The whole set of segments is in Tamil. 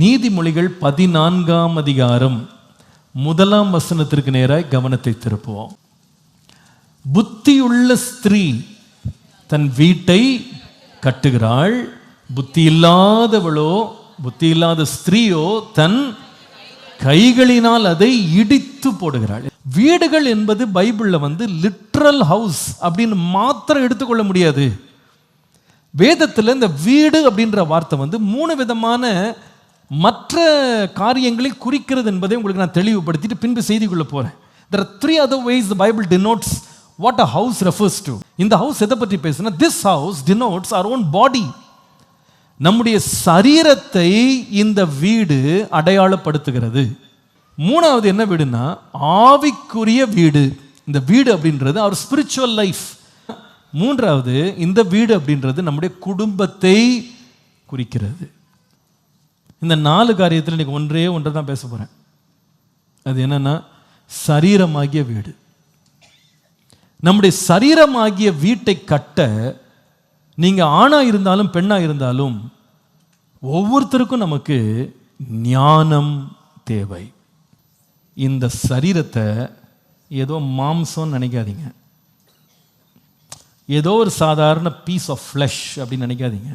நீதிமொழிகள் 14ஆம் அதிகாரம் 1ஆம் வசனத்திற்கு நேராய் கவனத்தை திருப்புவோம். புத்தியுள்ள ஸ்திரீ தன் வீட்டை கட்டுகிறாள், புத்தி இல்லாத ஸ்திரீயோ தன் கைகளினால் அதை இடித்து போடுகிறாள். வீடுகள் என்பது பைபிள்ல லிட்ரல் ஹவுஸ் அப்படின்னு மாத்திரம் எடுத்துக்கொள்ள முடியாது. வேதத்தில் இந்த வீடு அப்படின்ற வார்த்தை 3 விதமான மற்ற காரியங்களை குறிக்கிறது என்பதை உங்களுக்கு நான் தெளிவுபடுத்திட்டு பின்பு செய்திக்குள்ள போறேன். There are 3 other ways the Bible denotes what a house refers to. இந்த ஹவுஸ் எதை பற்றி பேசுனா, this house denotes our own body. நம்முடைய சரீரத்தை இந்த வீடு அடையாளப்படுத்துகிறது. 3வது என்ன வீடுனா, ஆவிக்குரிய வீடு. இந்த வீடு அப்படின்றது our spiritual life. 3வது இந்த வீடு அப்படின்றது நம்முடைய குடும்பத்தை குறிக்கிறது. இந்த 4 காரியத்தில் இன்னைக்கு ஒன்றை தான் பேச போறேன். அது என்னன்னா, சரீரமாகிய வீடு. நம்முடைய சரீரமாகிய வீட்டை கட்ட நீங்க ஆணா இருந்தாலும் பெண்ணா இருந்தாலும் ஒவ்வொருத்தருக்கும் நமக்கு ஞானம் தேவை. இந்த சரீரத்தை ஏதோ மாம்சம் நினைக்காதீங்க, ஏதோ ஒரு சாதாரண பீஸ் ஆஃப் ஃப்ளஷ் அப்படின்னு நினைக்காதீங்க.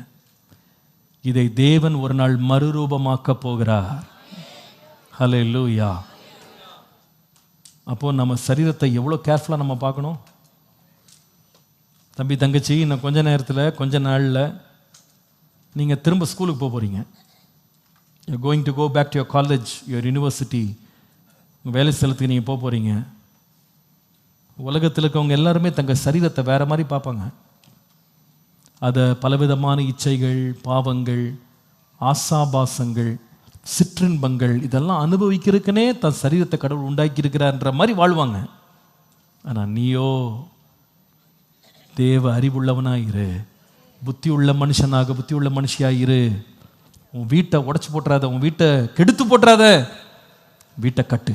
இதை தேவன் ஒரு நாள் மறுரூபமாக்க போகிறார். ஹல்லேலூயா. அப்போ நம்ம சரீரத்தை எவ்வளோ கேர்ஃபுல்லாக நம்ம பார்க்கணும். தம்பி தங்கச்சி, இன்னும் கொஞ்ச நாளில் நீங்கள் திரும்ப ஸ்கூலுக்கு போக போகிறீங்க. You going to go back to your college, your university, உங்கள் வேலை ஸ்தலத்துக்கு நீங்கள் போக போகிறீங்க. உலகத்தில் இருக்கவங்க எல்லாருமே தங்கள் சரீரத்தை வேறு மாதிரி பார்ப்பாங்க. அதை பலவிதமான இச்சைகள், பாவங்கள், ஆசாபாசங்கள், சிற்றின்பங்கள் இதெல்லாம் அனுபவிக்கிறதுக்குனே தன் சரீரத்தை கடவுள் உண்டாக்கி இருக்கிறார்ன்ற மாதிரி வாழ்வாங்க. ஆனால் நீயோ தேவ அறிவுள்ளவனாயிரு, புத்தி உள்ள மனுஷியாயிரு. உன் வீட்டை உடைச்சு போட்டுறாத, உன் வீட்டை கெடுத்து போட்டுறாத, வீட்டை கட்டு.